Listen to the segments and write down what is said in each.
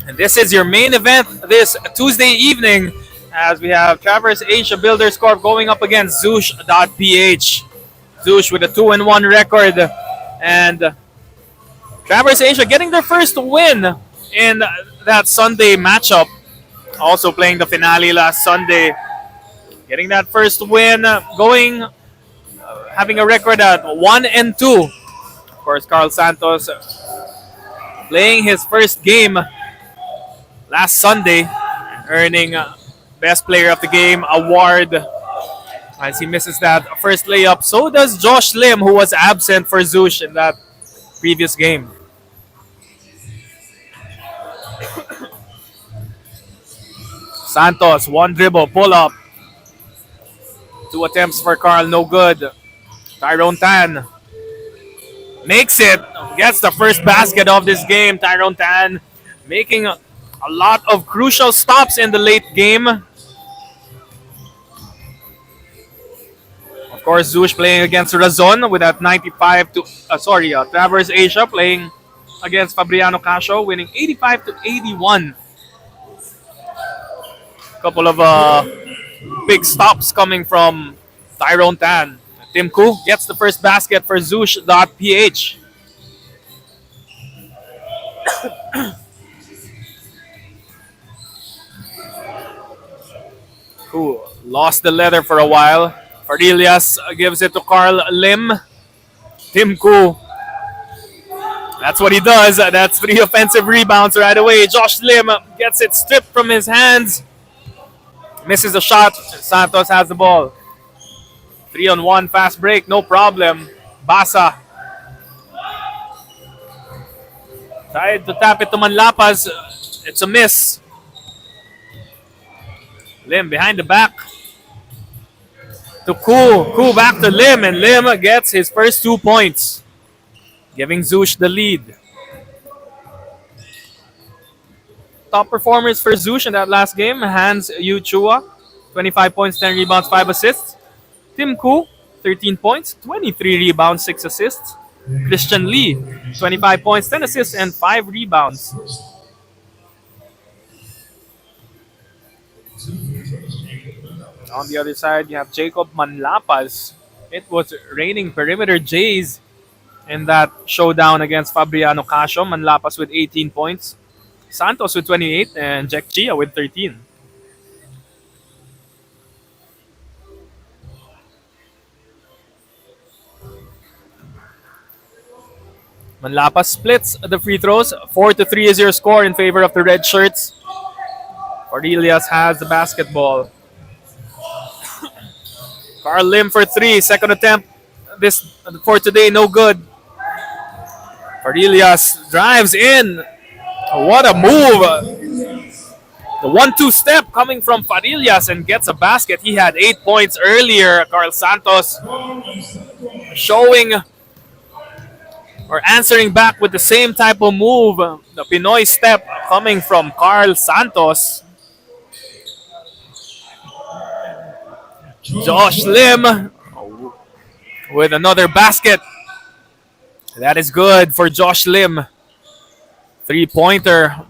And this is your main event this Tuesday evening as we have Traverse Asia Builders Corp going up against Zhoosh.PH. Zhoosh with a 2-1 record, and Traverse Asia getting their first win in that Sunday matchup. Also playing the finale last Sunday. Getting that first win, having a record at 1-2. Of course, Carl Santos playing his first game last Sunday, earning Best Player of the Game award as he misses that first layup. So does Josh Lim, who was absent for Zhoosh in that previous game. Santos, one dribble, pull up. 2 attempts for Carl, no good. Tyrone Tan makes it, gets the first basket of this game. Tyrone Tan making a lot of crucial stops in the late game. Of course, Zhoosh playing against Razon with that 95 to Traverse Asia playing against Fabriano Casio, winning 85 to 81. Couple of big stops coming from Tyrone Tan. Tim Koo gets the first basket for Zhoosh.PH. Koo lost the leather for a while. Fardilias gives it to Carl Lim. Tim Koo. That's what he does. That's 3 offensive rebounds right away. Josh Lim gets it stripped from his hands. Misses a shot. Santos has the ball. 3-on-1 fast break, no problem. Basa. Tried to tap it to Manlapas. It's a miss. Lim behind the back. To Koo. Koo back to Lim, and Lim gets his first 2 points, giving Zhoosh the lead. Top performers for Zhoosh in that last game: Hans Yu Chua, 25 points, 10 rebounds, 5 assists. Tim Koo, 13 points, 23 rebounds, 6 assists. Christian Lee, 25 points, 10 assists, and 5 rebounds. On the other side, you have Jacob Manlapas. It was raining perimeter Jays in that showdown against Fabriano Casio. Manlapas with 18 points. Santos with 28 and Jack Chia with 13. Manlapas splits the free throws. 4-3 is your score in favor of the red shirts. Cordelias has the basketball. Carl Lim for 3. Second attempt for today, no good. Cordelias drives in. What a move. The 1-2 step coming from Farillas and gets a basket. He had 8 points earlier. Carl Santos showing or answering back with the same type of move. The Pinoy step coming from Carl Santos. Josh Lim with another basket. That is good for Josh Lim. 3-pointer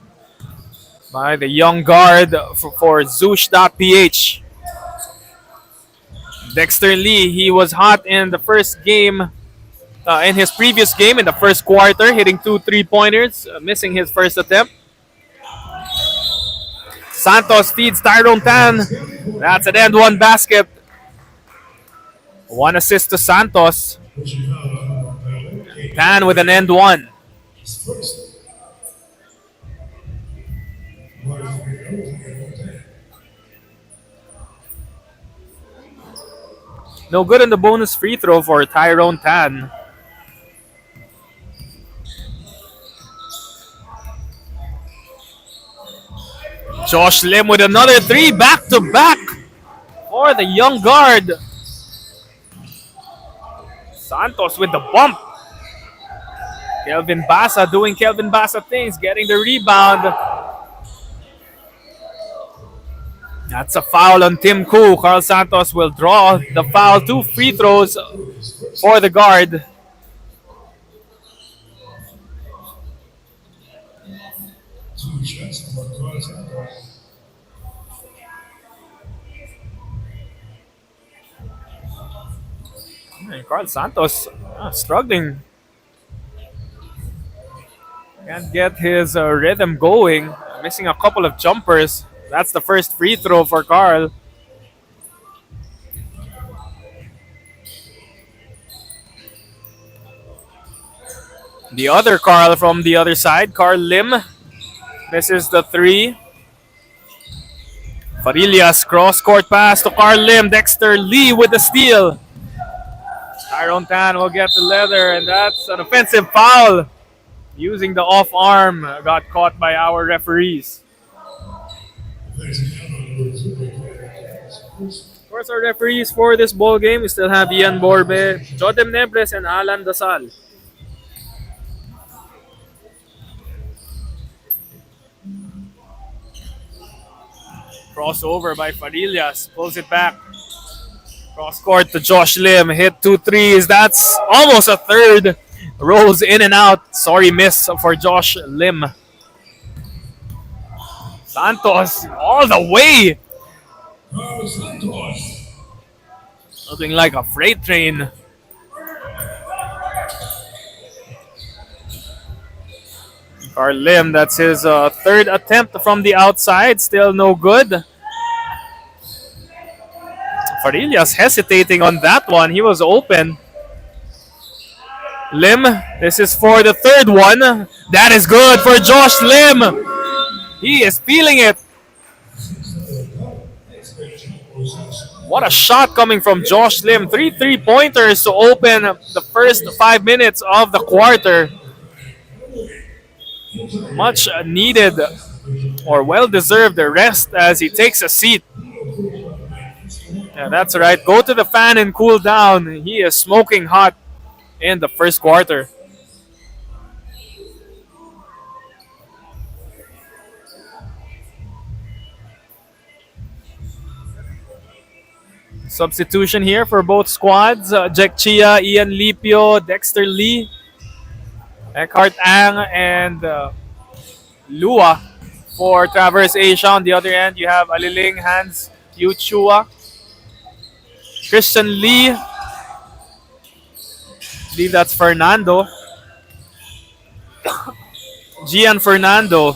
by the young guard for Zhoosh.PH. Dexter Lee, he was hot in the first game, in his previous game in the first quarter, hitting 2 3-pointers, missing his first attempt. Santos feeds Tyrone Tan. That's an end-one basket. 1 assist to Santos. Tan with an end-one. No good on the bonus free throw for Tyrone Tan. Josh Lim with another 3 back-to-back for the young guard. Santos with the bump. Kelvin Basa doing Kelvin Basa things, getting the rebound. That's a foul on Tim Koo. Carl Santos will draw the foul. 2 free throws for the guard. And Carl Santos struggling. Can't get his rhythm going. Missing a couple of jumpers. That's the first free throw for Carl. The other Carl from the other side, Carl Lim. This is the three. Farillas cross-court pass to Carl Lim. Dexter Lee with the steal. Tyrone Tan will get the leather, and that's an offensive foul. Using the off arm, got caught by our referees. Of course, our referees for this ball game, we still have Ian Borbe, Jodem Nebres, and Alan Dasal. Crossover by Farillas, pulls it back. Cross court to Josh Lim, hit 2 threes. That's almost a third. Rolls in and out. Sorry miss for Josh Lim. Santos all the way. Looking like a freight train. Carl Lim, that's his third attempt from the outside. Still no good. Farillas hesitating on that one. He was open. Lim, this is for the third one. That is good for Josh Lim. He is feeling it. What a shot coming from Josh Lim. 3 3-pointers to open the first 5 minutes of the quarter. Much needed or well-deserved rest as he takes a seat. Yeah, that's right. Go to the fan and cool down. He is smoking hot in the first quarter. Substitution here for both squads. Jack Chia, Ian Lipio, Dexter Lee, Eckhart Ang, and Lua for Traverse Asia. On the other end, you have Aliling, Hans, Yu Chua, Christian Lee. I believe that's Fernando. Gian Fernando.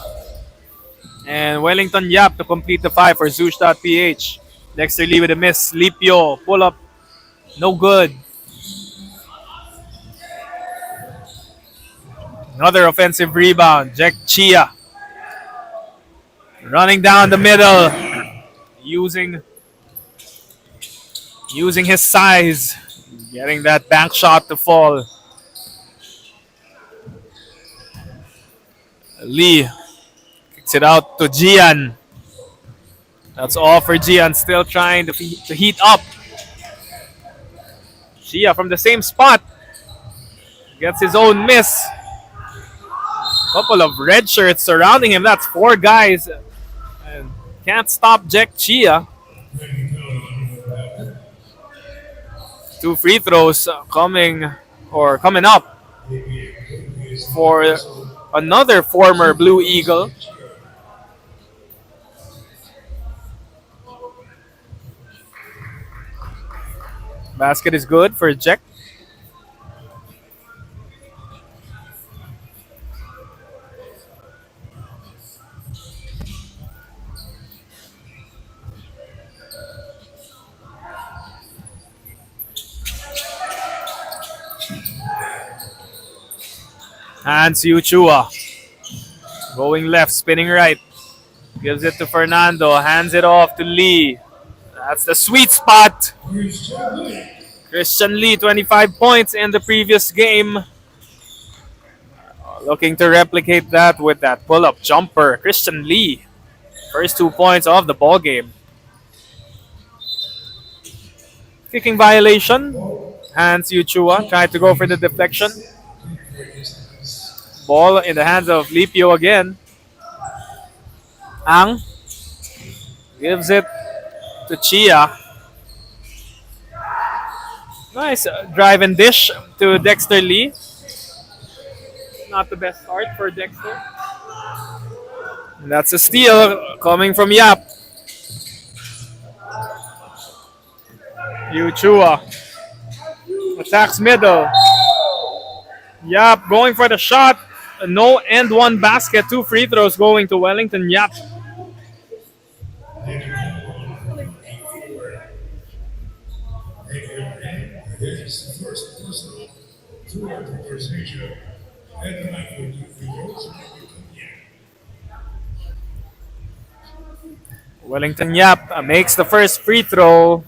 And Wellington Yap to complete the 5 for Zhoosh.PH. Dexter Lee with a miss. Lipio, pull up. No good. Another offensive rebound. Jack Chia. Running down the middle. Using his size. Getting that bank shot to fall. Lee kicks it out to Gian. That's all for Gian. Still trying to heat up. Gia from the same spot. Gets his own miss. Couple of red shirts surrounding him. That's 4 guys. And can't stop Jack Chia. 2 free throws coming up for another former Blue Eagle. Basket is good for Jack. Hans Uchua. Going left, spinning right. Gives it to Fernando. Hands it off to Lee. That's the sweet spot. Christian Lee, 25 points in the previous game. Looking to replicate that with that pull-up jumper. Christian Lee. First 2 points of the ball game. Kicking violation. Hans Uchua tried to go for the deflection. Ball in the hands of Lipio again. Ang gives it to Chia. Nice drive and dish to Dexter Lee. Not the best start for Dexter. And that's a steal coming from Yap. Uchua Attacks middle. Yap going for the shot. No and one basket. Two free throws going to Wellington Yap. Wellington Yap makes the first free throw.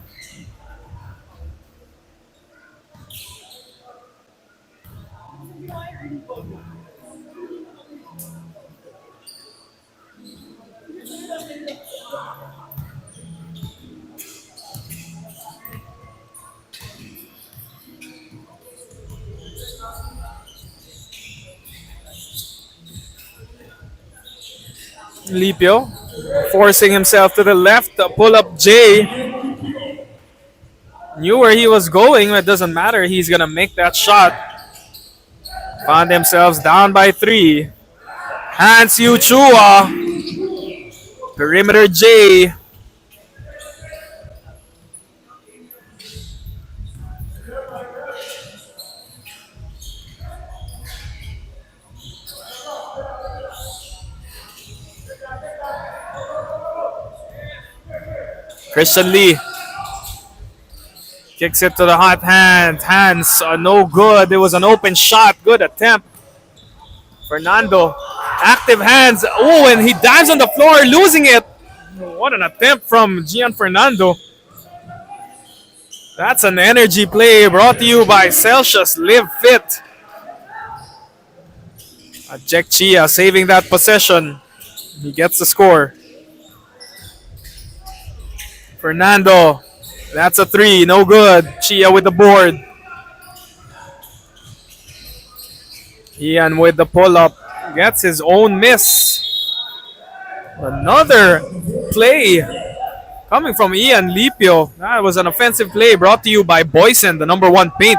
Lipio forcing himself to the left. Pull up J. Knew where he was going. It doesn't matter. He's going to make that shot. Found themselves down by 3. Hans Uchua. Perimeter J. Christian Lee kicks it to the hot hand. Hands are no good. It was an open shot. Good attempt. Fernando. Active hands. Oh, and he dives on the floor, losing it. What an attempt from Gian Fernando. That's an energy play brought to you by Celsius Live Fit. Jack Chia saving that possession. He gets the score. Fernando. That's a 3. No good. Chia with the board. Ian with the pull-up. Gets his own miss. Another play coming from Ian Lipio. That was an offensive play brought to you by Boysen, the number 1 paint.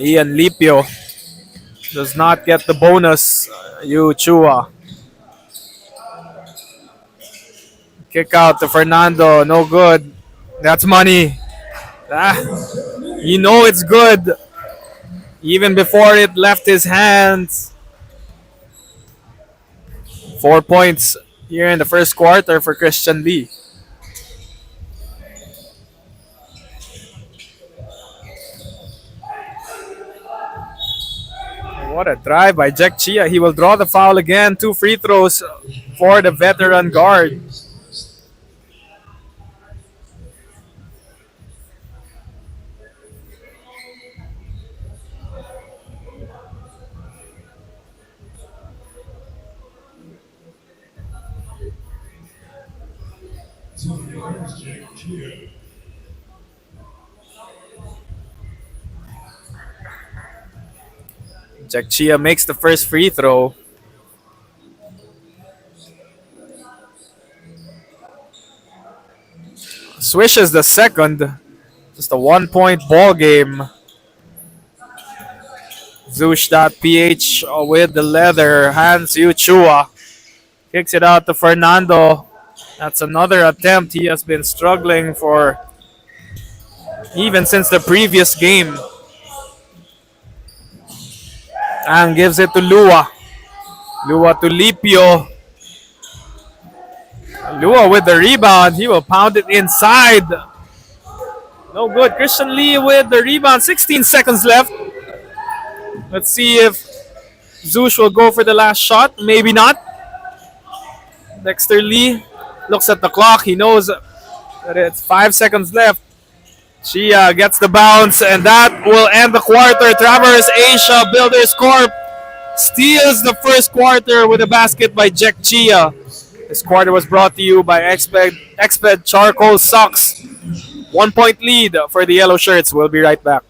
Ian Lipio does not get the bonus. Yu Chua. Kick out to Fernando. No good. That's money. You know it's good. Even before it left his hands. 4 points here in the first quarter for Christian Lee. What a drive by Jack Chia. He will draw the foul again. 2 free throws for the veteran guard. Jack Chia makes the first free throw. Swishes the second. Just a 1-point ball game. Zhoosh.PH with the leather. Hans Uchua kicks it out to Fernando. That's another attempt. He has been struggling for even since the previous game. And gives it to Lua. Lua to Lipio. Lua with the rebound. He will pound it inside. No good. Christian Lee with the rebound. 16 seconds left. Let's see if Zhoosh will go for the last shot. Maybe not. Dexter Lee looks at the clock. He knows that it's 5 seconds left. Chia gets the bounce, and that will end the quarter. Traverse Asia Builders Corp steals the first quarter with a basket by Jack Chia. This quarter was brought to you by Exped Charcoal Socks. 1 point lead for the yellow shirts. We'll be right back.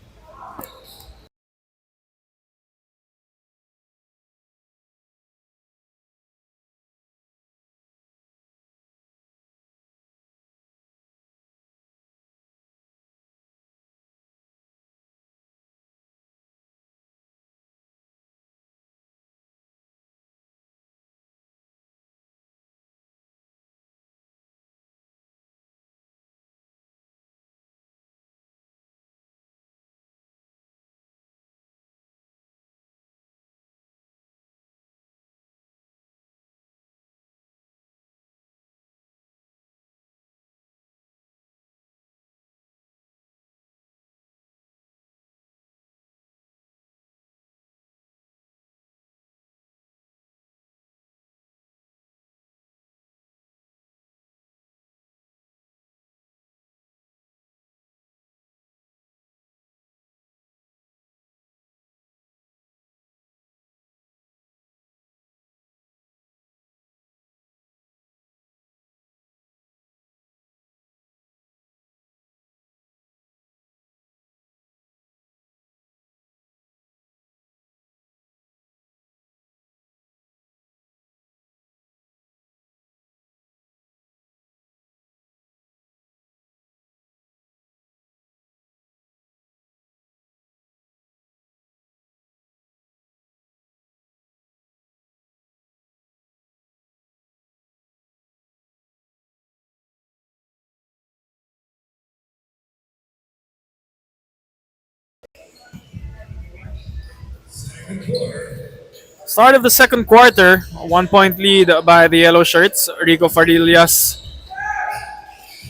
Start of the second quarter, a 1 point lead by the yellow shirts. Rico Fardillas,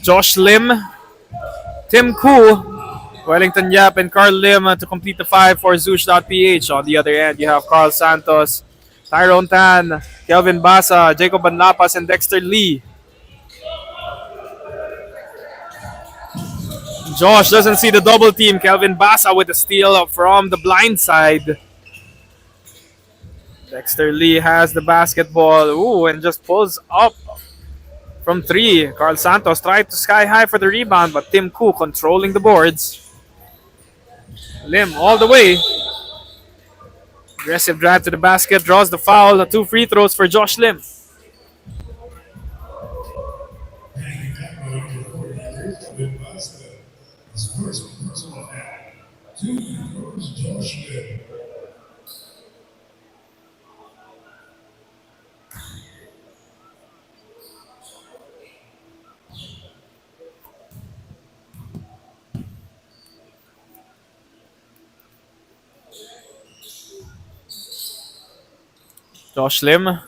Josh Lim, Tim Koo, Wellington Yap, and Carl Lim to complete the five for Zhoosh.PH. On the other end, you have Carl Santos, Tyrone Tan, Kelvin Basa, Jacob Banlapas, and Dexter Lee. Josh doesn't see the double team. Kelvin Basa with a steal from the blind side. Dexter Lee has the basketball. Ooh, and just pulls up from three. Carl Santos tried to sky high for the rebound, but Tim Koo controlling the boards. Lim all the way. Aggressive drive to the basket, draws the foul. 2 free throws for Josh Lim. Josh Lim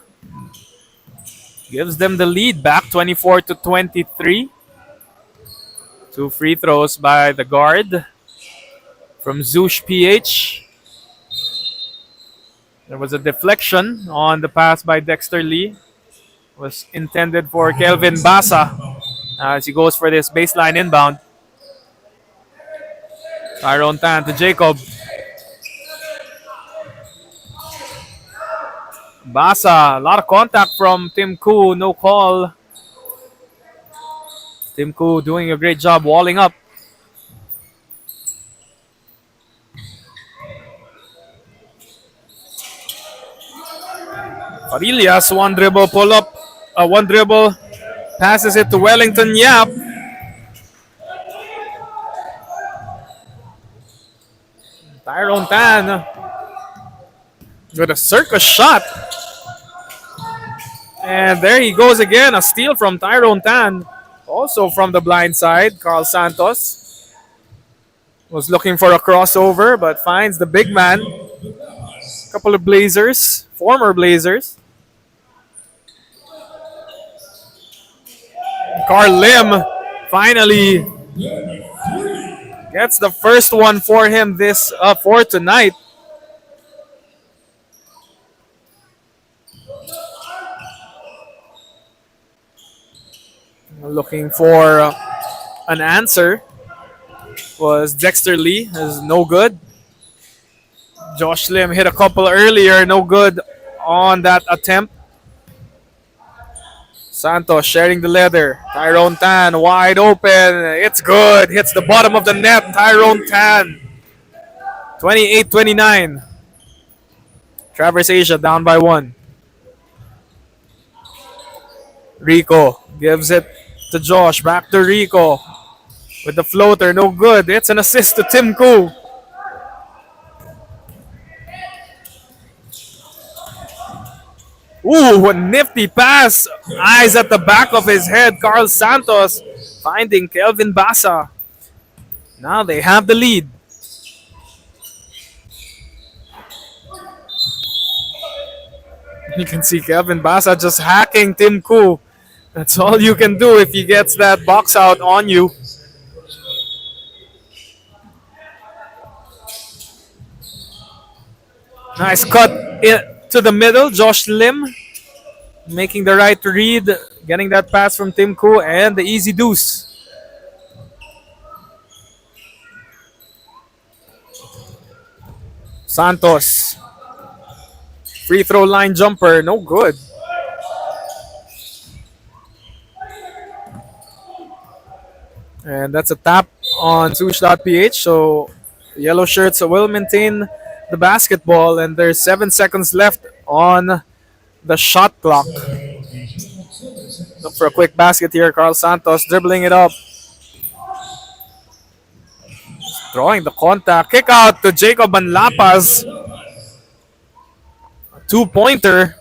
gives them the lead back 24-23. 2 free throws by the guard from Zhoosh.PH. There was a deflection on the pass by Dexter Lee. It was intended for Kelvin Basa as he goes for this baseline inbound. Tyrone Tan to Jacob. Basa, a lot of contact from Tim Koo, no call. Tim Koo doing a great job walling up. Fardillas, one dribble pull up, one dribble, passes it to Wellington Yap. Tyrone Tan with a circus shot. And there he goes again, a steal from Tyrone Tan. Also from the blind side, Carl Santos was looking for a crossover but finds the big man. A couple of Blazers, former Blazers. Carl Lim finally gets the first one for him for tonight. Looking for an answer was Dexter Lee, is no good. Josh Lim hit a couple earlier, no good on that attempt. Santos sharing the leather. Tyrone Tan wide open. It's good. Hits the bottom of the net. Tyrone Tan. 28-29. Traverse Asia down by 1. Rico gives it to Josh. Back to Rico. With the floater. No good. It's an assist to Tim Koo. Ooh, a nifty pass. Eyes at the back of his head. Carl Santos finding Kelvin Basa. Now they have the lead. You can see Kelvin Basa just hacking Tim Koo. That's all you can do if he gets that box out on you. Nice cut to the middle. Josh Lim making the right read. Getting that pass from Tim Koo and the easy deuce. Santos. Free throw line jumper. No good. And that's a tap on Zhoosh.PH. So yellow shirts will maintain the basketball, and there's 7 seconds left on the shot clock. Look for a quick basket here. Carl Santos dribbling it up. Drawing the contact. Kick out to Jacob Banlapas. A 2-pointer.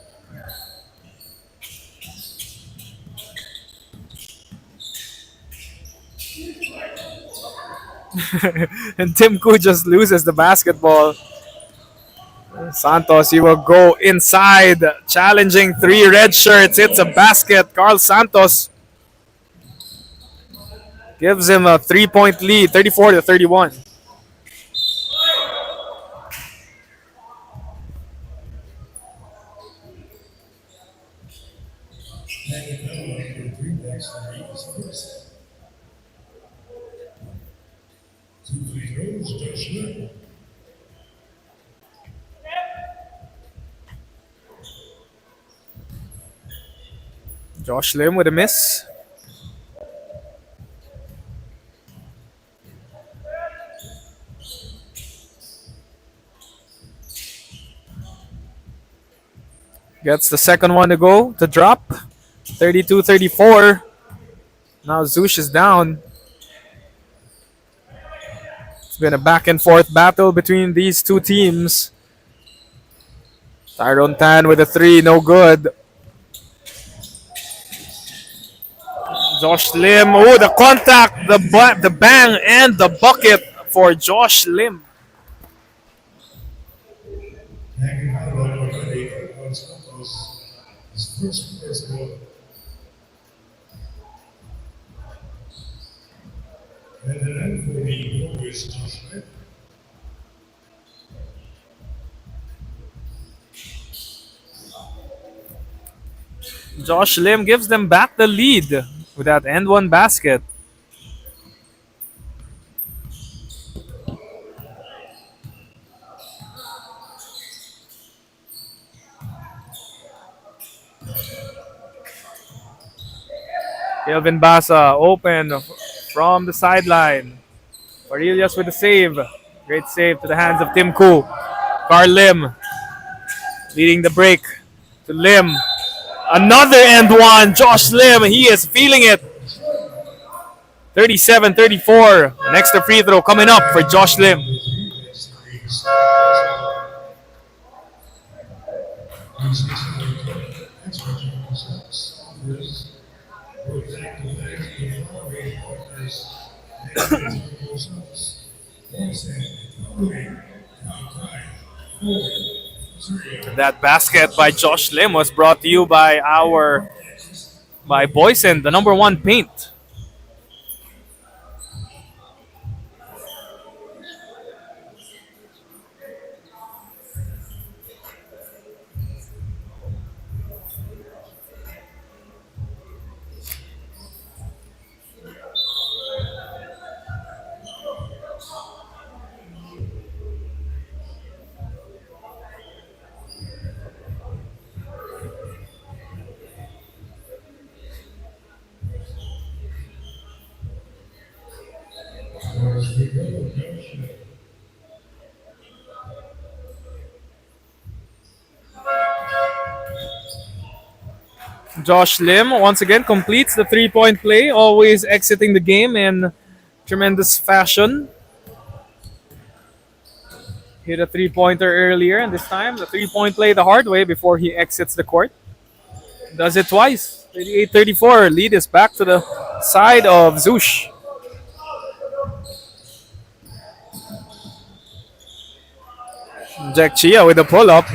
And Tim Koo just loses the basketball. Santos, he will go inside, challenging three red shirts. It's a basket. Carl Santos gives him a 3-point lead, 34-31. Josh Lim with a miss. Gets the second one to go, to drop. 32-34. Now Zhoosh is down. It's been a back and forth battle between these two teams. Tyrone Tan with a three, no good. Josh Lim, oh, the contact, the bang, and the bucket for Josh Lim. Josh Lim gives them back the lead with that end one basket. Kelvin Basa open from the sideline. Varillas with the save. Great save to the hands of Tim Koo. Carl Lim leading the break to Lim. Another end one. Josh Lim, he is feeling it. 37-34. An extra free throw coming up for Josh Lim. That basket by Josh Lim was brought to you by Boysen, the number one paint. Josh Lim once again completes the three-point play, always exiting the game in tremendous fashion. Hit a three-pointer earlier, and this time the three-point play the hard way before he exits the court. Does it twice. 38-34. Lead is back to the side of Zhoosh. Jack Chia with a pull-up.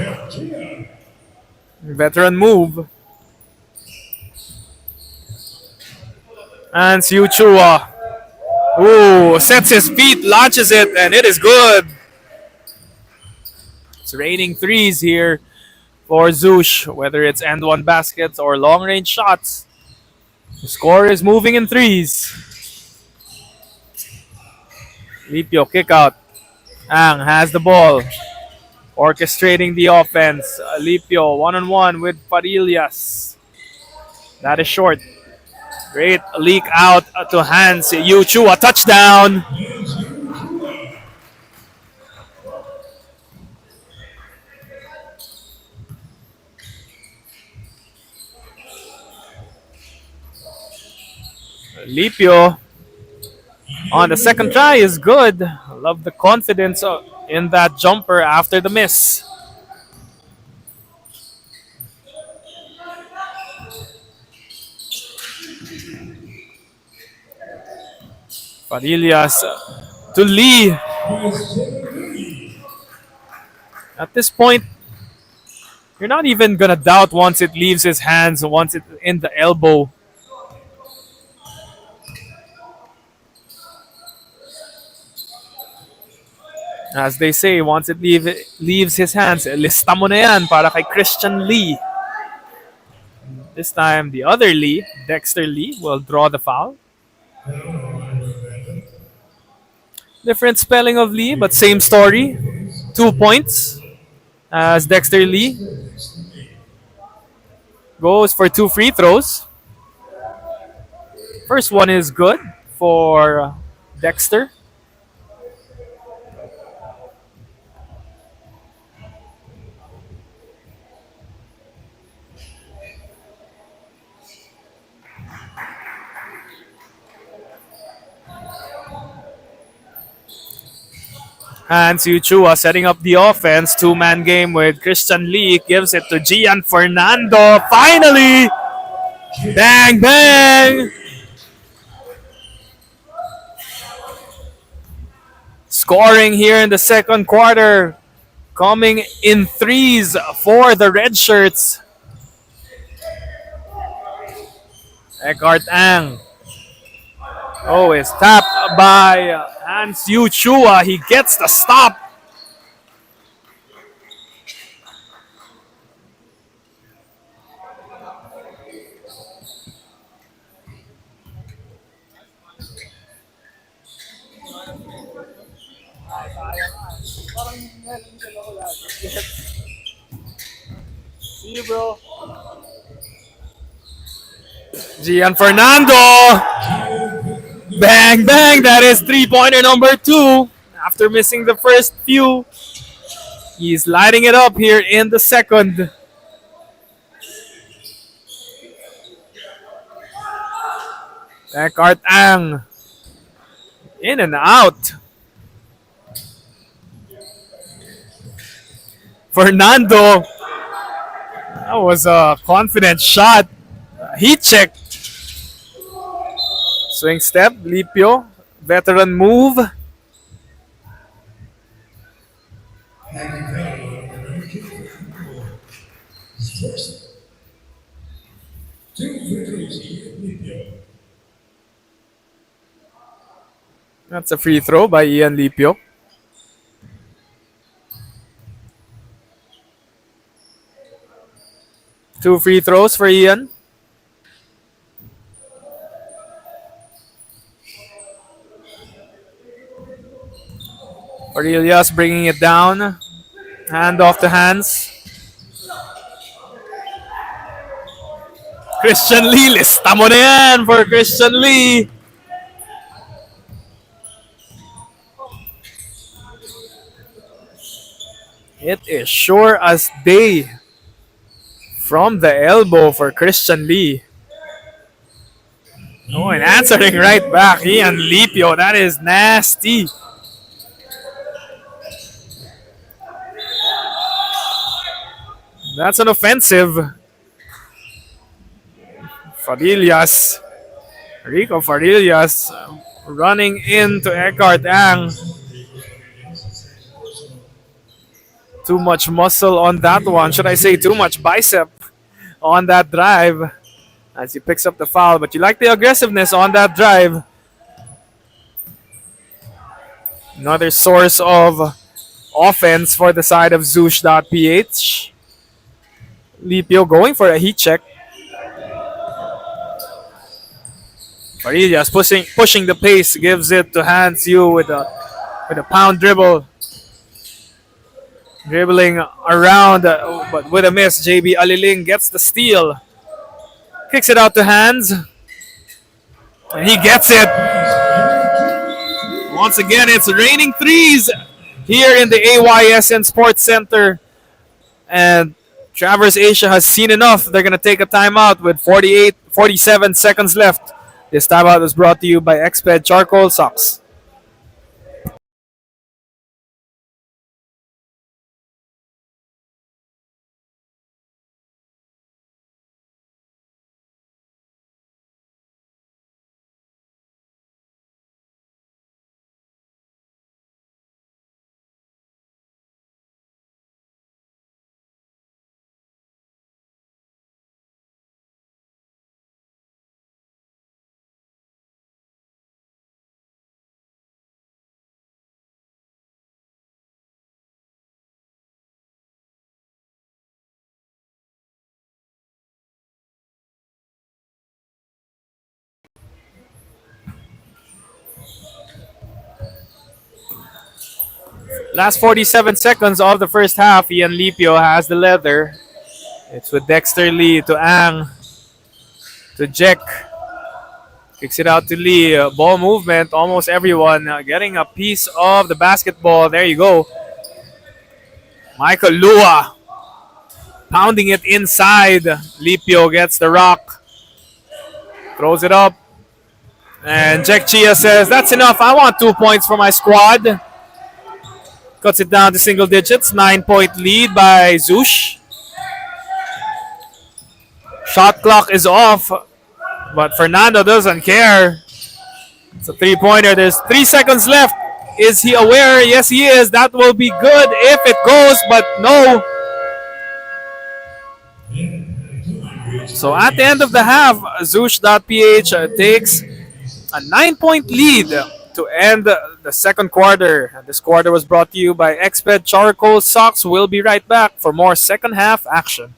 Veteran move. And Siu Chua. Ooh, sets his feet, launches it, and it is good. It's raining threes here for Zhoosh, whether it's end one baskets or long range shots. The score is moving in threes. Lipio kick out. Ang has the ball, orchestrating the offense. Lipio one-on-one with Parillas. That is short. Great leak out to Hans Yuchu. A touchdown. Lipio on the second try is good. I love the confidence in that jumper after the miss. Parillas to Lee. At this point, you're not even gonna doubt once it leaves his hands, once it's in the elbow. As they say, once it leaves his hands, lista mo na yan para kay Christian Lee. This time, the other Lee, Dexter Lee, will draw the foul. Different spelling of Lee, but same story. 2 points as Dexter Lee goes for two free throws. First one is good for Dexter. Hans Uchua setting up the offense. Two-man game with Christian Lee. Gives it to Gian Fernando. Finally! Bang, bang! Scoring here in the second quarter. Coming in threes for the red shirts. Eckhart Ang. Oh, is tapped by Hans Uchua. He gets the stop. See you, bro. Gian Fernando. Bang, bang. That is three-pointer number 2. After missing the first few, he's lighting it up here in the second. Eckhart Ang. In and out. Fernando. That was a confident shot. Heat check. Swing step. Lipio. Veteran move. That's a free throw by Ian Lipio. Two free throws for Ian. Aurelius bringing it down. Hand off the hands. Christian Lee. Lista mo na yan for Christian Lee. It is sure as day from the elbow for Christian Lee. Oh, and answering right back, Ian Lipio. That is nasty. That's an offensive. Fadillas. Rico Fadillas running into Eckhart Ang. Too much muscle on that one. Should I say too much bicep on that drive as he picks up the foul. But you like the aggressiveness on that drive. Another source of offense for the side of Zhoosh.PH. Lipio going for a heat check. Farillas pushing the pace, gives it to Hans Yu with a pound dribble. Dribbling around, but with a miss. JB Aliling gets the steal. Kicks it out to Hans. And he gets it. Once again, it's raining threes here in the AYSN Sports Center. And Traverse Asia has seen enough. They're going to take a timeout with 47 seconds left. This timeout was brought to you by Exped Charcoal Socks. Last 47 seconds of the first half. Ian Lipio has the leather. It's with Dexter Lee to Ang to Jack. Kicks it out to Lee. Ball movement. Almost everyone getting a piece of the basketball. There you go. Michael Lua pounding it inside. Lipio gets the rock. Throws it up. And Jack Chia says, that's enough. I want 2 points for my squad. Cuts it down to single digits. 9-point lead by Zhoosh. Shot clock is off. But Fernando doesn't care. It's a three-pointer. There's 3 seconds left. Is he aware? Yes, he is. That will be good if it goes, but no. So at the end of the half, Zhoosh.PH takes a 9-point lead to end the second quarter. This quarter was brought to you by Exped Charcoal Socks. We'll be right back for more second half action.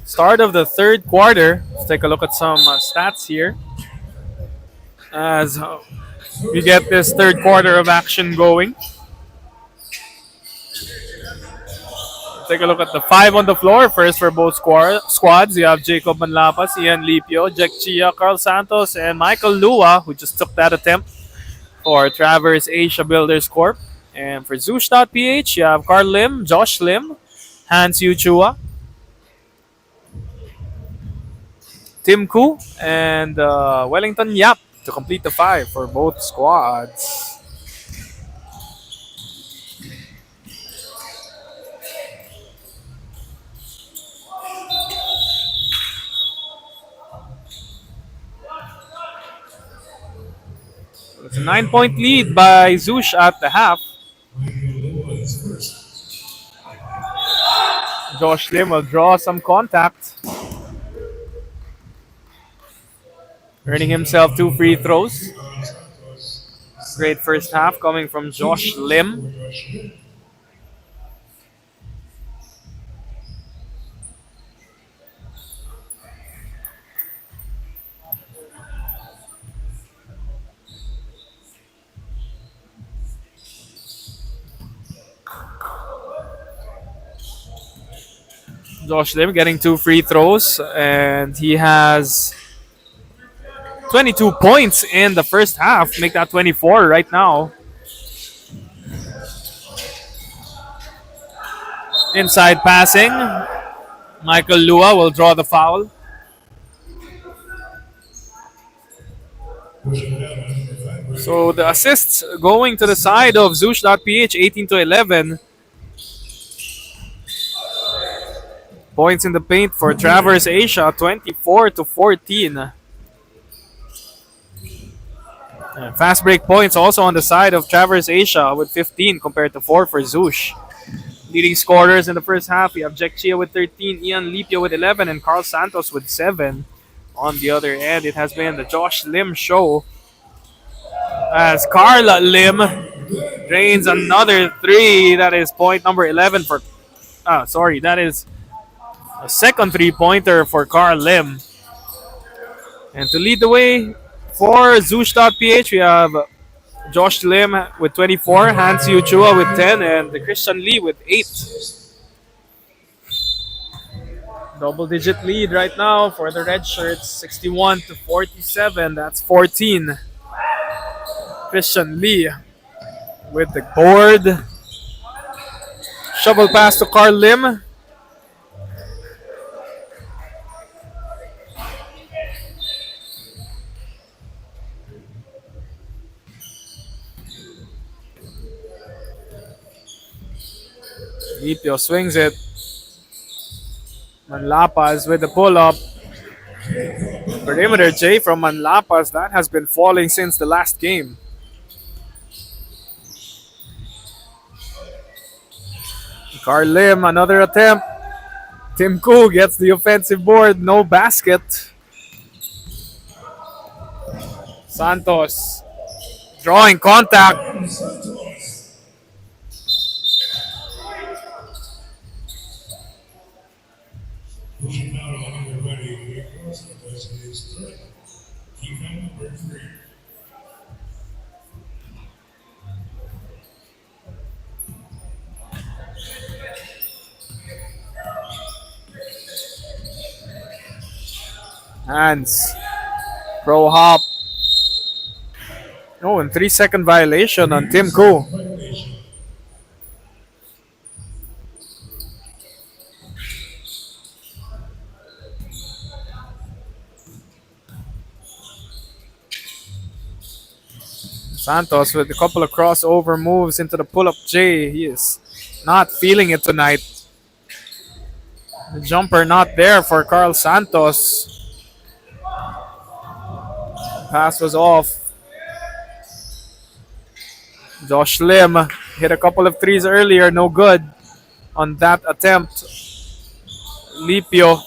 Start of the third quarter. Let's take a look at some stats here as we get this third quarter of action going. take a look at the five on the floor. First for both squads, you have Jacob Manlapas, Ian Lipio, Jack Chia, Carl Santos, and Michael Lua, who just took that attempt for Travers Asia Builders Corp. And for Zhoosh.PH, you have Carl Lim, Josh Lim, Hans Yuchua, Tim Koo, and Wellington Yap to complete the five for both squads. It's a 9-point lead by Zhoosh at the half. Josh Lim will draw some contact, earning himself 2 free throws. Great first half coming from Josh Lim. Josh Lim getting 2 free throws, and he has 22 points in the first half. Make that 24 right now. Inside passing. Michael Lua will draw the foul. So the assists going to the side of Zhoosh.PH, 18-11. Points in the paint for Travers Asia, 24-14. And fast break points also on the side of Travers Asia with 15 compared to 4 for Zhoosh. Leading scorers in the first half, we have Jack Chia with 13, Ian Lipio with 11, and Carl Santos with 7. On the other end, it has been the Josh Lim show as Carl Lim drains another 3. That is point number 11 for... that is a second 3-pointer for Carl Lim. And to lead the way for Zhoosh.PH, we have Josh Lim with 24, Hans Yuchua with 10, and Christian Lee with 8. Double-digit lead right now for the red shirts, 61-47. That's 14. Christian Lee with the board. Shovel pass to Carl Lim. Lipio swings it. Manlapas with the pull-up. Perimeter J from Manlapas. That has been falling since the last game. Carl Lim, another attempt. Tim Koo gets the offensive board. No basket. Santos drawing contact. Hands. Pro hop. Oh, and 3-second violation on Tim Koo. Santos with a couple of crossover moves into the pull-up J. He is not feeling it tonight. The jumper not there for Carl Santos. Pass was off. Josh Lim hit a couple of threes earlier, no good on that attempt. Lipio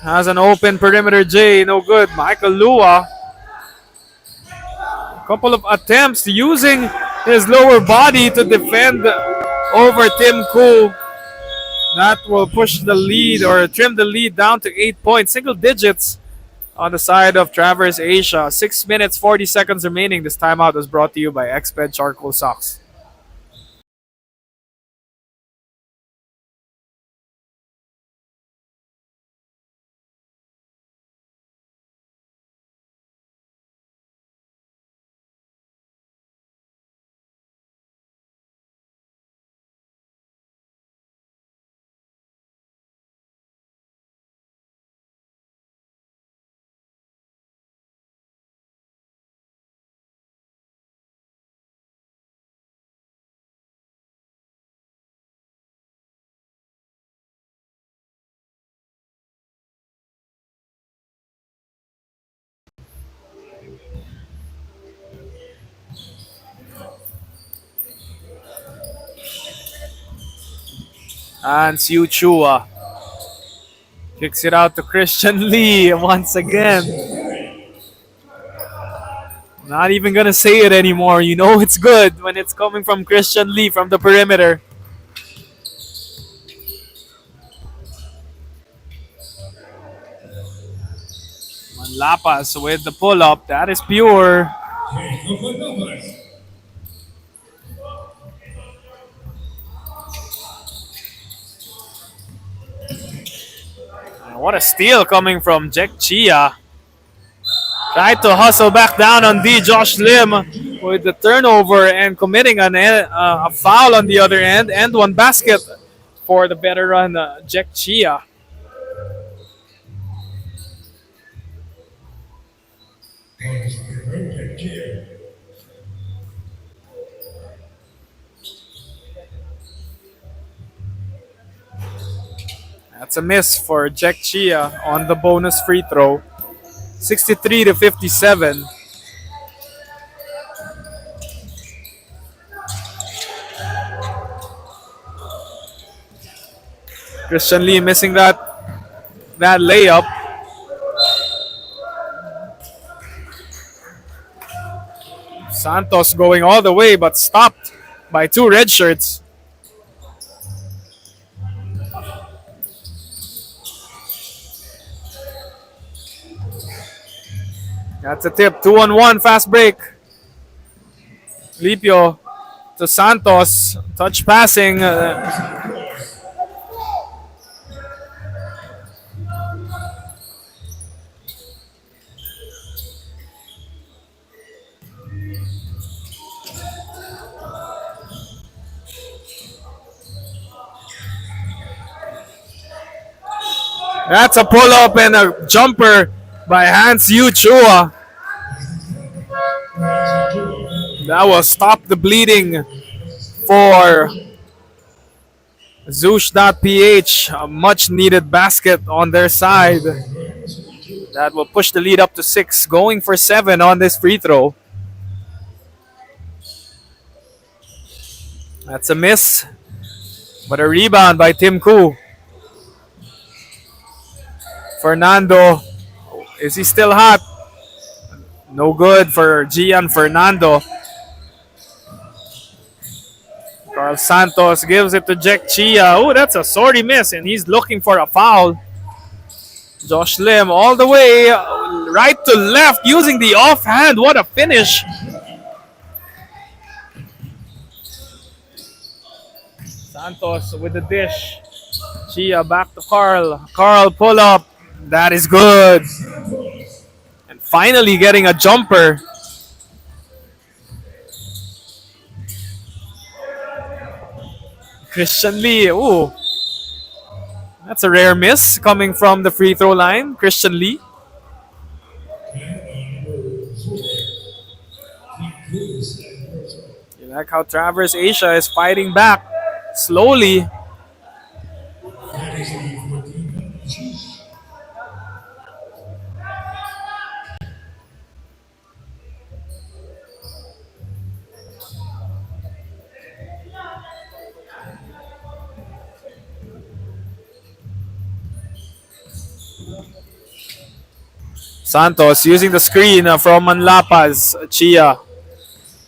has an open perimeter J, no good. Michael Lua. Couple of attempts using his lower body to defend over Tim Koo. That will push the lead or trim the lead down to 8 points, single digits on the side of Travers Asia. 6 minutes, 40 seconds remaining. This timeout was brought to you by Xped Charcoal Socks. And Siu Chua kicks it out to Christian Lee once again. Not even gonna say it anymore. You know it's good when it's coming from Christian Lee from the perimeter. Manlapas with the pull up. That is pure. What a steal coming from Jack Chia. Tried to hustle back down on D. Josh Lim with the turnover and committing a foul on the other end, and one basket for the veteran Jack Chia. That's a miss for Jack Chia on the bonus free throw. 63 to 57. Christian Lee missing that layup. Santos going all the way but stopped by two red shirts. That's a tip. 2-on-1 fast break. Lipio to Santos. Touch passing. That's a pull up and a jumper by Hans Yu Chua. That will stop the bleeding for Zhoosh.PH. A much needed basket on their side. That will push the lead up to 6, going for 7 on this free throw. That's a miss, but a rebound by Tim Koo. Fernando, is he still hot? No good for Gian Fernando. Carl Santos gives it to Jack Chia. Oh, that's a sorry miss, and he's looking for a foul. Josh Lim all the way right to left using the offhand. What a finish. Santos with the dish. Chia back to Carl. Carl pull up. That is good. And finally getting a jumper. Christian Lee. Ooh. That's a rare miss coming from the free throw line. Christian Lee. You like how Traverse Asia is fighting back slowly. Santos using the screen from Manlapas. Chia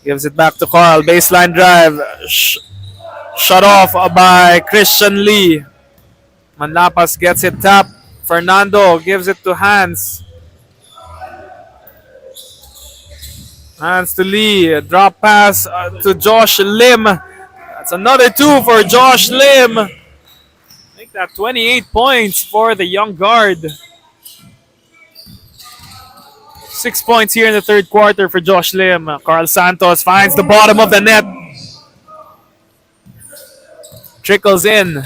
gives it back to Carl. Baseline drive. Shut off by Christian Lee. Manlapas gets it tapped. Fernando gives it to Hans. Hans to Lee. Drop pass to Josh Lim. That's another 2 for Josh Lim. Make that 28 points for the young guard. 6 points here in the third quarter for Josh Lim. Carl Santos finds the bottom of the net. Trickles in.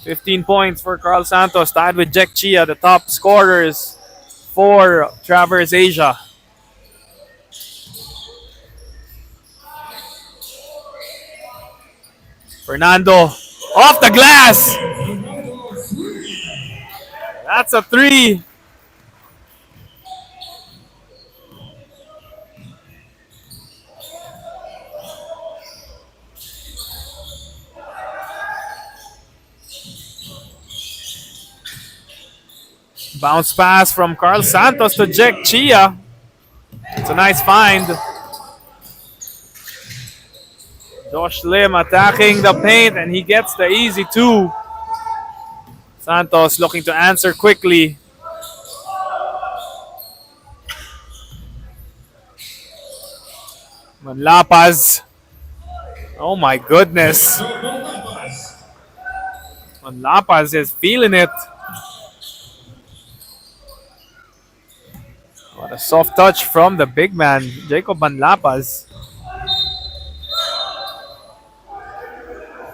15 points for Carl Santos, tied with Jack Chia, the top scorers for Traverse Asia. Fernando off the glass. That's a 3. Bounce pass from Carl Santos to Jack Chia. It's a nice find. Josh Lim attacking the paint, and he gets the easy two. Santos looking to answer quickly. Manlapas. Oh my goodness. Manlapas is feeling it. What a soft touch from the big man, Jacob Manlapas.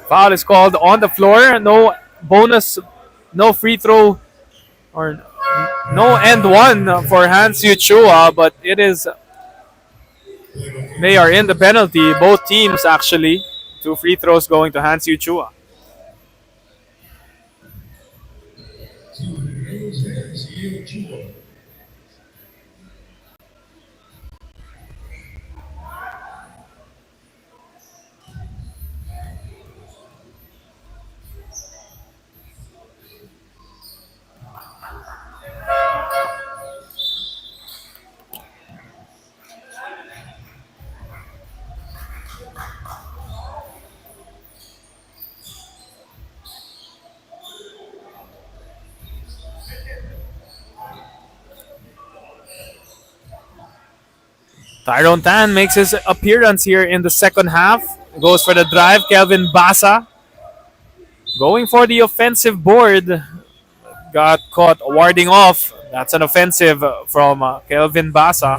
Foul is called on the floor. No bonus, no free throw, or no end one for Hans Chua, but it is. They are in the penalty. Both teams actually. 2 free throws going to Hans Chua. Tyrone Tan makes his appearance here in the second half. Goes for the drive. Kelvin Basa going for the offensive board. Got caught warding off. That's an offensive from Kelvin Basa.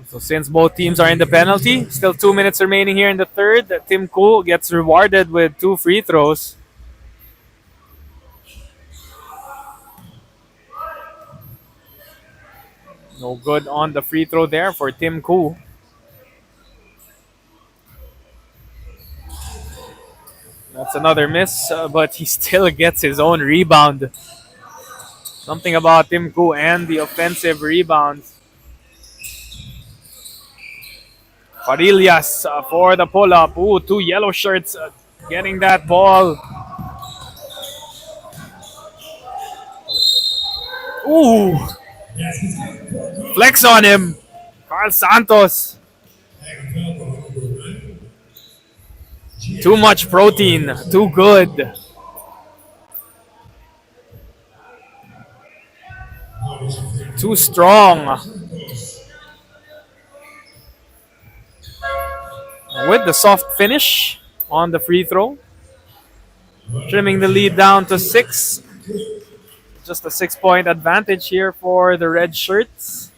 So since both teams are in the penalty, still 2 minutes remaining here in the third. Tim Koo gets rewarded with 2 free throws. No good on the free throw there for Tim Koo. That's another miss, but he still gets his own rebound. Something about Tim Koo and the offensive rebounds. Farillas for the pull-up. Ooh, 2 yellow shirts getting that ball. Ooh. Flex on him. Carl Santos. Too much protein. Too good. Too strong. With the soft finish on the free throw. Trimming the lead down to 6. Just a 6-point advantage here for the red shirts.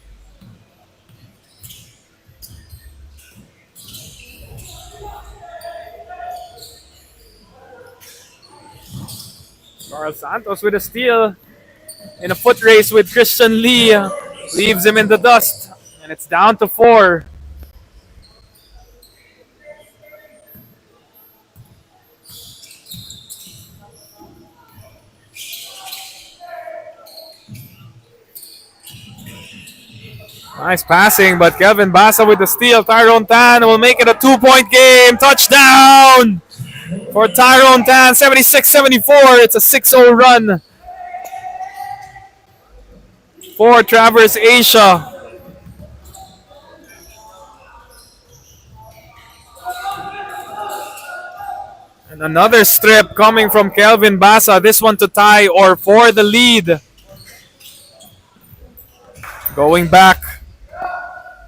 Carl Santos with a steal in a foot race with Christian Lee. Leaves him in the dust. And it's down to 4. Nice passing, but Kelvin Basa with the steal. Tyrone Tan will make it a 2-point game. Touchdown for Tyrone Tan, 76-74. It's a 6-0 run for Traverse Asia. And another strip coming from Kelvin Basa. This one to tie or for the lead. Going back.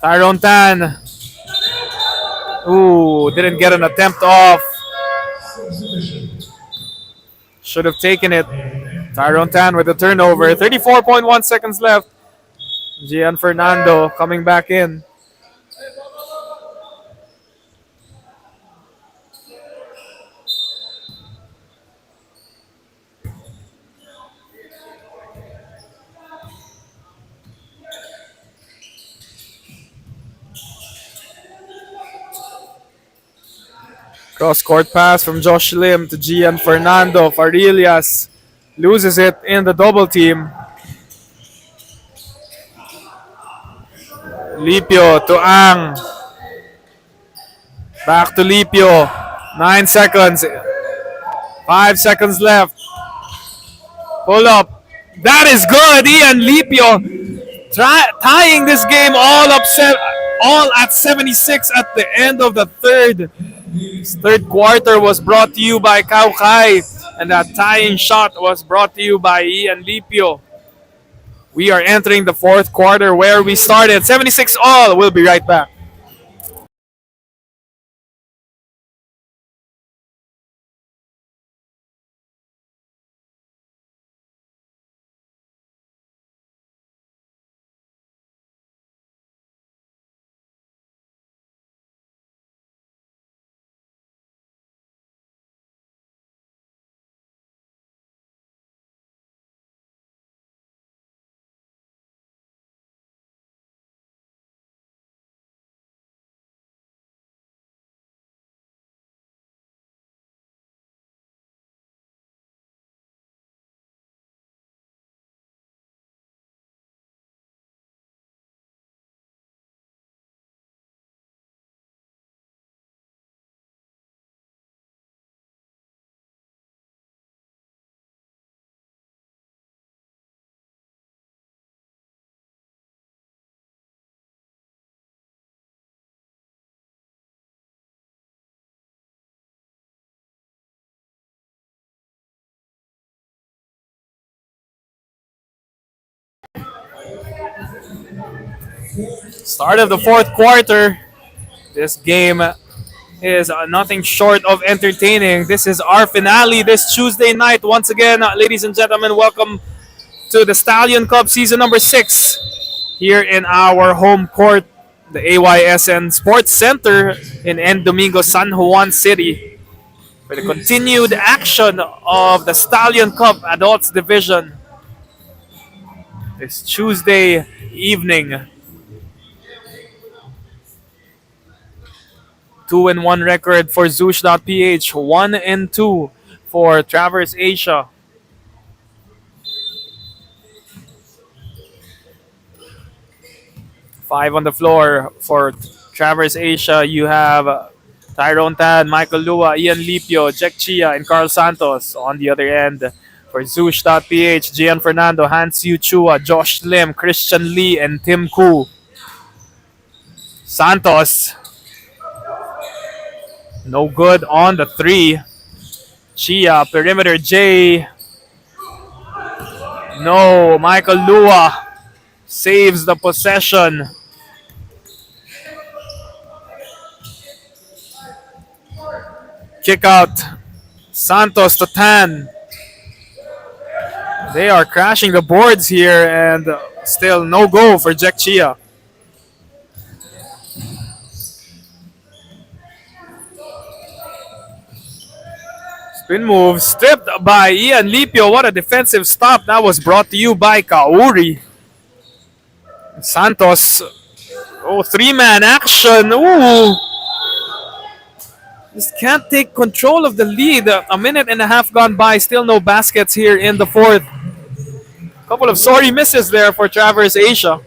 Tyrone Tan. Ooh, didn't get an attempt off. Should have taken it. Tyrone Tan with the turnover. 34.1 seconds left. Gian Fernando coming back in. Cross-court pass from Josh Lim to Gian Fernando. Farillas loses it in the double team. Lipio to Ang. Back to Lipio. 9 seconds. 5 seconds left. Pull up. That is good. Ian Lipio tying this game all at 76 at the end of the third. Third quarter was brought to you by Kaukai, and that tying shot was brought to you by Ian Lipio. We are entering the fourth quarter where we started 76 all. We'll be right back. Start of the fourth quarter. This game is nothing short of entertaining. This is our finale this Tuesday night. Once again, ladies and gentlemen, welcome to the Stallion Cup season number 6 here in our home court, the AYSN Sports Center in N. Domingo, San Juan City, for the continued action of the Stallion Cup Adults Division this Tuesday evening. 2-1 record for Zhoosh.PH, 1-2 for Traverse Asia. Five on the floor for Traverse Asia. You have Tyrone Tan, Michael Lua, Ian Lipio, Jack Chia, and Carl Santos. On the other end, for Zhoosh.PH, Gian Fernando, Hans Yu Chua, Josh Lim, Christian Lee, and Tim Koo. Santos, no good on the three. Chia, perimeter J. No, Michael Lua saves the possession. Kick out. Santos to Tan. They are crashing the boards here, and still no go for Jack Chia. Spin move stripped by Ian Lipio. What a defensive stop. That was brought to you by Kauri. Santos. Oh, three-man action. Ooh. Just can't take control of the lead. A minute and a half gone by. Still no baskets here in the fourth. Couple of sorry misses there for Traverse Asia.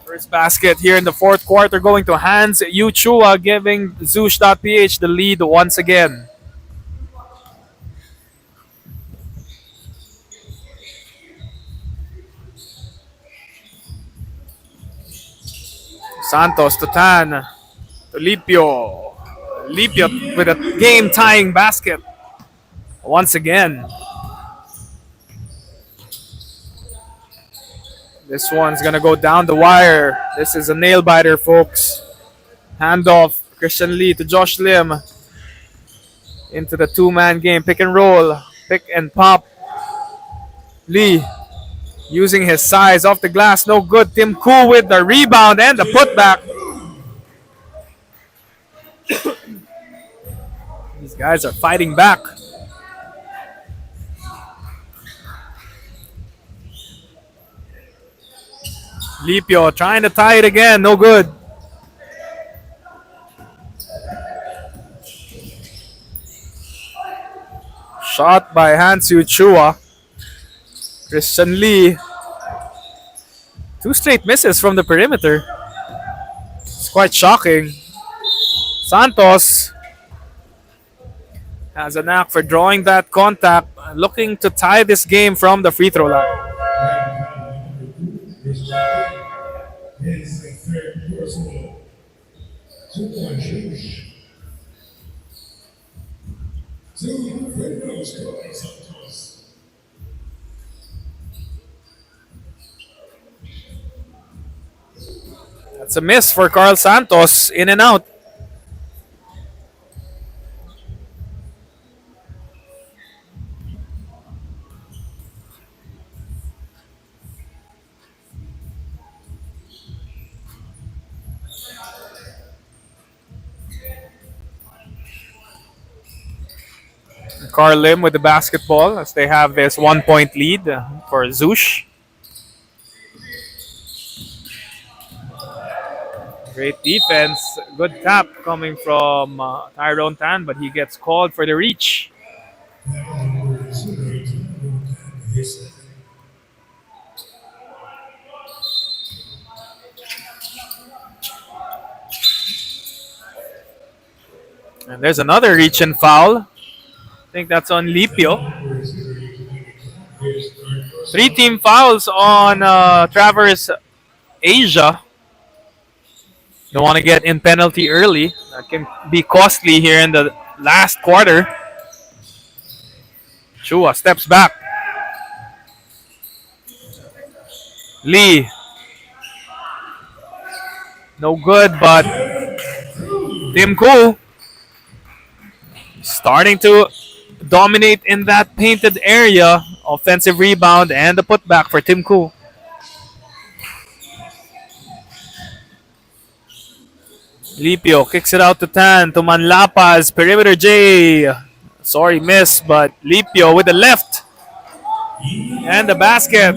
First basket here in the fourth quarter going to Hans Yu Chua, giving Zhoosh.PH the lead once again. Santos to Tan, to Lipio. Lipio with a game-tying basket once again. This one's going to go down the wire. This is a nail-biter, folks. Handoff, Christian Lee to Josh Lim. Into the two-man game. Pick and roll. Pick and pop. Lee using his size off the glass. No good. Tim Koo with the rebound and the putback. These guys are fighting back. Lipio trying to tie it again. No good. Shot by Hansu Chua. Christian Lee. 2 straight misses from the perimeter. It's quite shocking. Santos has a knack for drawing that contact, looking to tie this game from the free throw line. That's a miss for Carl Santos. In and out. Carl Lim with the basketball as they have this 1-point lead for Zhoosh. Great defense. Good tap coming from Tyrone Tan, but he gets called for the reach. And there's another reach and foul. I think that's on Lipio. 3 team fouls on Travers Asia. Don't want to get in penalty early. That can be costly here in the last quarter. Chua steps back. Lee. No good, but Tim Koo starting to dominate in that painted area. Offensive rebound and the putback for Tim Koo. Lipio kicks it out to Tan, to Manlapas, perimeter J. Sorry, miss, but Lipio with the left. And the basket.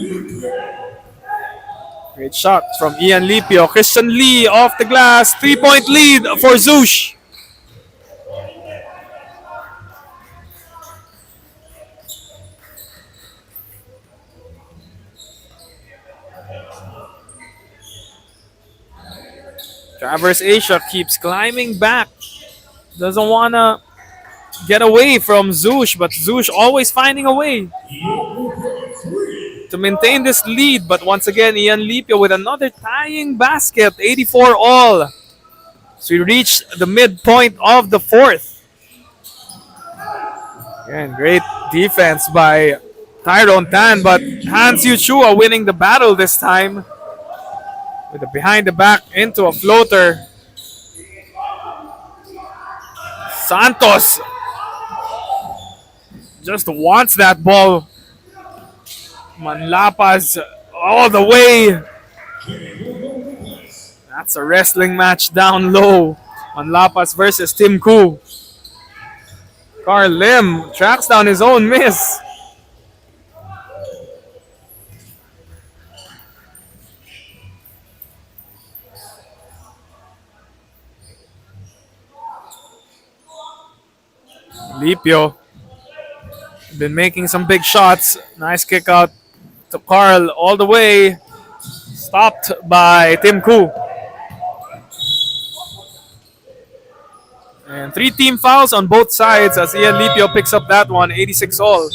Great shot from Ian Lipio. Christian Lee off the glass. 3-point lead for Zhoosh. Travers Asia keeps climbing back. Doesn't want to get away from Zhoosh, but Zhoosh always finding a way to maintain this lead. But once again, Ian Lipio with another tying basket, 84 all. So we reach the midpoint of the fourth. Again, great defense by Tyrone Tan, but Hansu Chua winning the battle this time. With a behind the back into a floater. Santos just wants that ball. Manlapas all the way. That's a wrestling match down low. Manlapas versus Tim Koo. Carl Lim tracks down his own miss. Lipio been making some big shots. Nice kick out to Carl all the way. Stopped by Tim Koo. And 3 team fouls on both sides as Ian Lipio picks up that one, 86 all.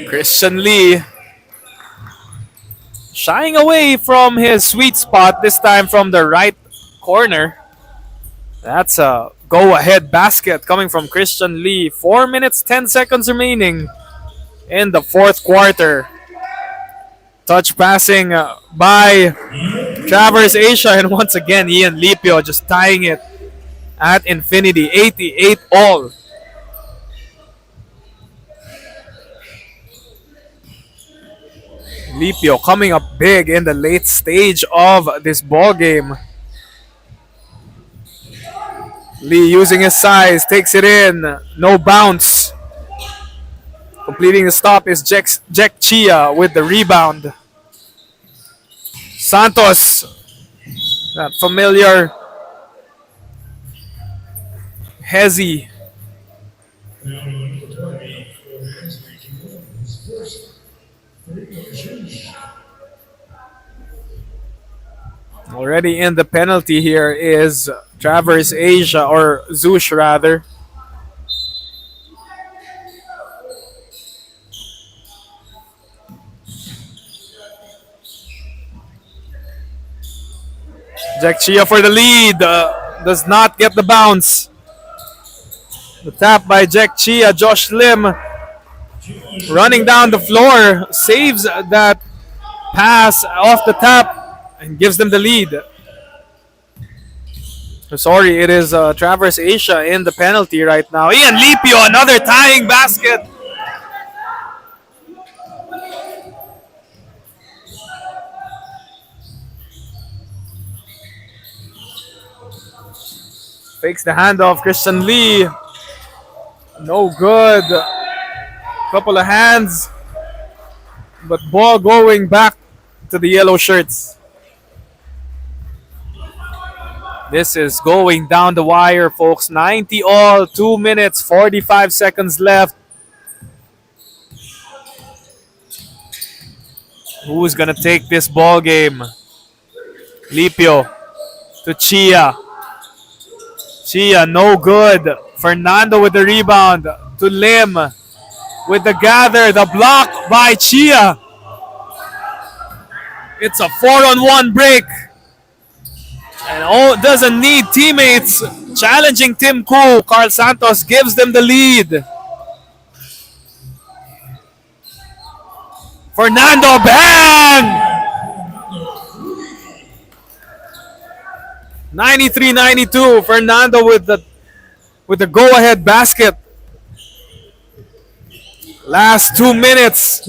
Christian Lee shying away from his sweet spot, this time from the right corner. That's a go-ahead basket coming from Christian Lee. 4 minutes, 10 seconds remaining in the fourth quarter. Touch passing by Traverse Asia, and once again Ian Lipio just tying it at infinity. 88 all. Lipio coming up big in the late stage of this ball game. Lee using his size, takes it in, no bounce. Completing the stop is Jack Chia with the rebound. Santos, that familiar Hezi. Already in the penalty here is Traverse Asia, or Zhoosh rather. Jack Chia for the lead. Does not get the bounce. The tap by Jack Chia. Josh Lim running down the floor. Saves that pass off the tap and gives them the lead. Sorry, it is Traverse Asia in the penalty right now. Ian Lipio, another tying basket. Fakes the handoff, Christian Lee. No good. Couple of hands. But ball going back to the yellow shirts. This is going down the wire, folks. 90 all, 2 minutes, 45 seconds left. Who's going to take this ball game? Lipio to Chia. Chia, no good. Fernando with the rebound to Lim with the gather. The block by Chia. It's a 4-on-1 break. And doesn't need teammates challenging Tim Koo. Carl Santos gives them the lead. Fernando, bang! 93-92. Fernando with the go-ahead basket. Last 2 minutes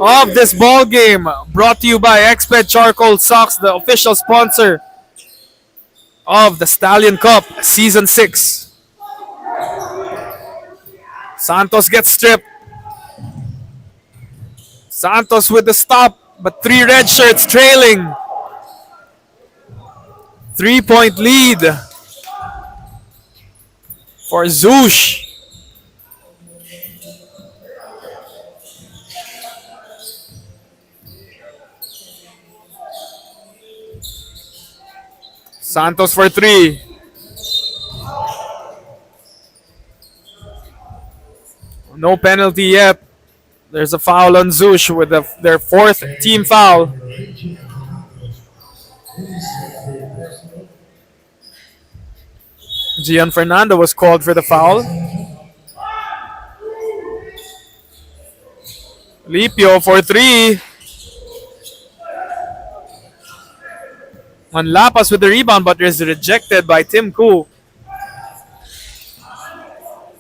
of this ball game. Brought to you by Exped Charcoal Socks, the official sponsor of the Stallion Cup Season 6. Santos gets stripped. Santos with the stop, but 3 red shirts trailing. 3-point lead for Zhoosh. Santos for 3. No penalty yet. There's a foul on Zhoosh with their 4th team foul. Gian Fernando was called for the foul. Lipio for 3. Manlapas with the rebound, but is rejected by Tim Koo.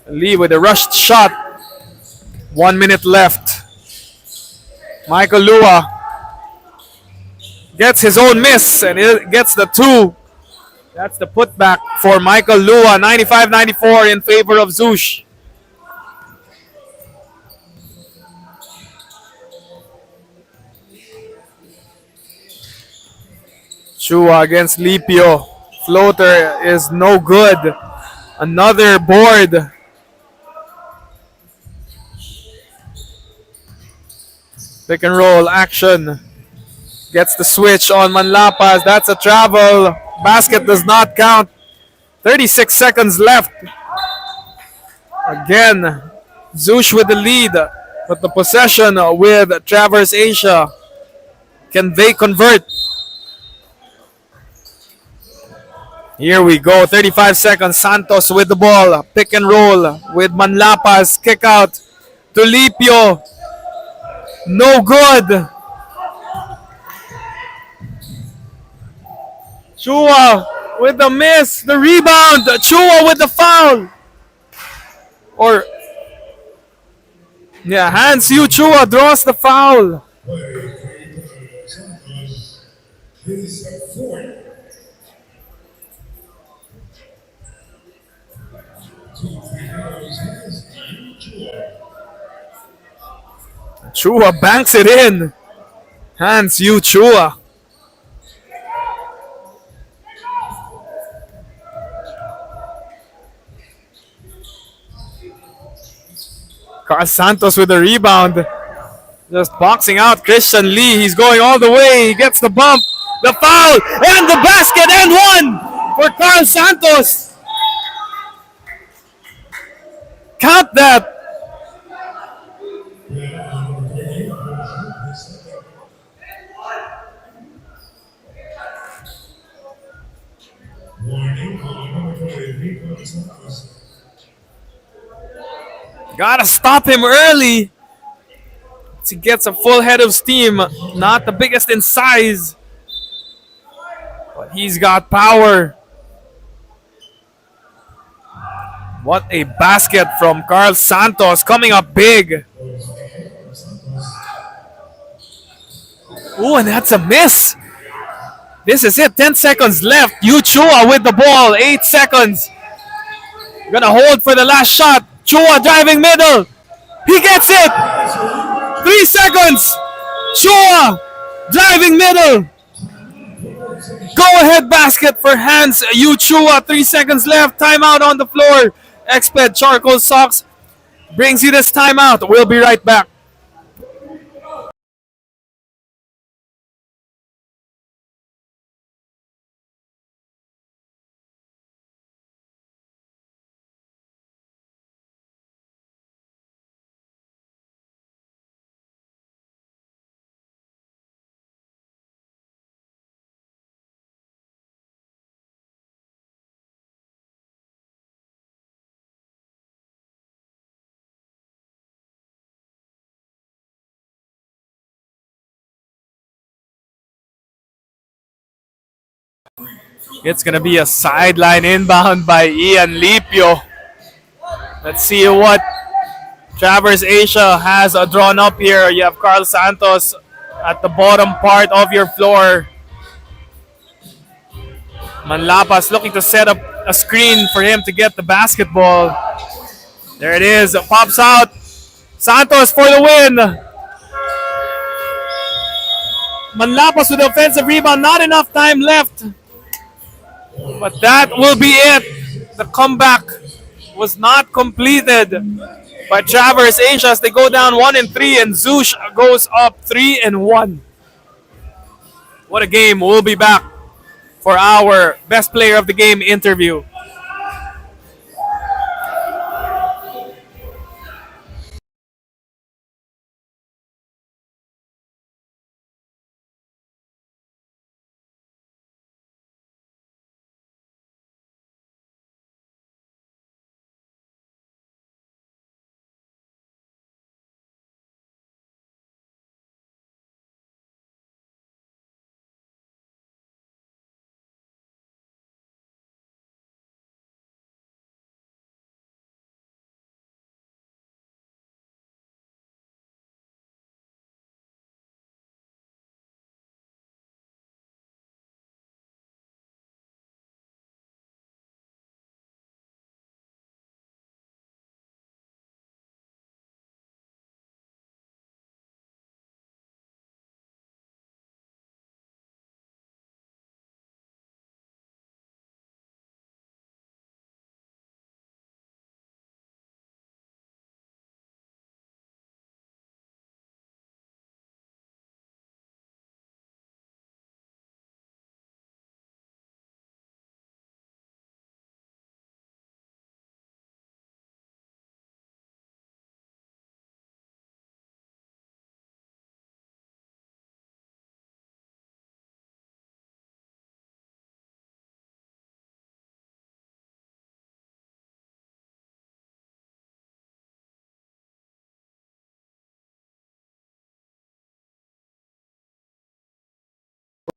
Lee with a rushed shot. 1 minute left. Michael Lua gets his own miss and it gets the 2. That's the putback for Michael Lua. 95-94 in favor of Zhoosh. Chua against Lipio. Floater is no good. Another board. Pick and roll action. Gets the switch on Manlapas. That's a travel. Basket does not count. 36 seconds left. Again, Zhoosh with the lead. But the possession with Traverse Asia. Can they convert? Here we go. 35 seconds. Santos with the ball. Pick and roll with Manlapas. Kick out to Lipio. No good. Chua with the miss. The rebound. Chua with the foul. Or, yeah, Hans Yu Chua draws the foul. Chua banks it in. Hans Yu Chua. Carl Santos with the rebound. Just boxing out Christian Lee. He's going all the way. He gets the bump, the foul, and the basket, and one for Carl Santos. Count that. Gotta stop him early. He gets a full head of steam. Not the biggest in size, but he's got power. What a basket from Carl Santos, coming up big. Ooh, and that's a miss. This is it. 10 seconds left. Yu Chua with the ball. 8 seconds. Gonna hold for the last shot. Chua driving middle. He gets it. 3 seconds. Chua driving middle. Go ahead basket for Hans Yu Chua. 3 seconds left. Timeout on the floor. Exped Charcoal Socks brings you this timeout. We'll be right back. It's gonna be a sideline inbound by Ian Lipio. Let's see what Traverse Asia has drawn up here. You have Carl Santos at the bottom part of your floor. Manlapas looking to set up a screen for him to get the basketball. There it is. It pops out. Santos for the win. Manlapas with the offensive rebound. Not enough time left. But that will be it. The comeback was not completed by Traverse Asia as they go down 1-3, and Zhoosh goes up 3-1. What a game. We'll be back for our best player of the game interview.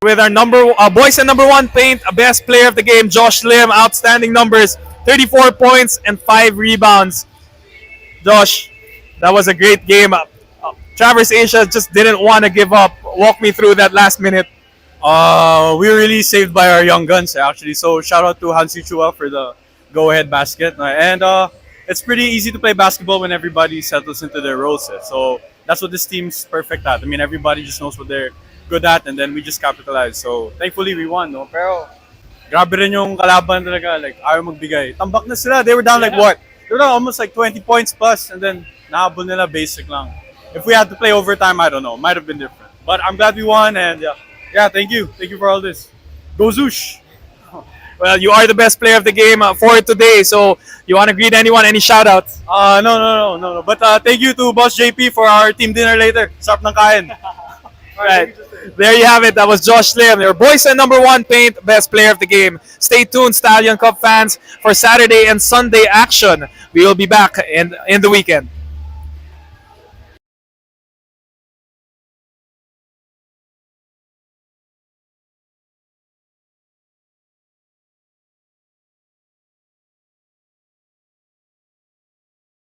with our boys and number one paint, best player of the game, Josh Lim, outstanding numbers, 34 points and 5 rebounds. Josh, that was a great game. Traverse Asia just didn't want to give up. Walk me through that last minute. We were really saved by our young guns actually. So shout out to Hansi Chua for the go-ahead basket. And it's pretty easy to play basketball when everybody settles into their roles. So that's what this team's perfect at. I mean, everybody just knows what they're good at, and then we just capitalize. So thankfully we won, no? Pero grabe rin yung kalaban talaga. Like ayaw magbigay. Tambak na sila. They were down like what? They were down almost like 20 points plus, and then nahabol nila basic lang. If we had to play overtime, I don't know. Might have been different. But I'm glad we won, and yeah, thank you. Thank you for all this. Go Zhoosh! Well, you are the best player of the game for today. So, you want to greet anyone? Any shout outs? No. But thank you to Boss JP for our team dinner later. Sarap ng kain. All right. There you have it. That was Josh Lim, your boys and number one paint, best player of the game. Stay tuned, Stallion Cup fans, for Saturday and Sunday action. We will be back in the weekend.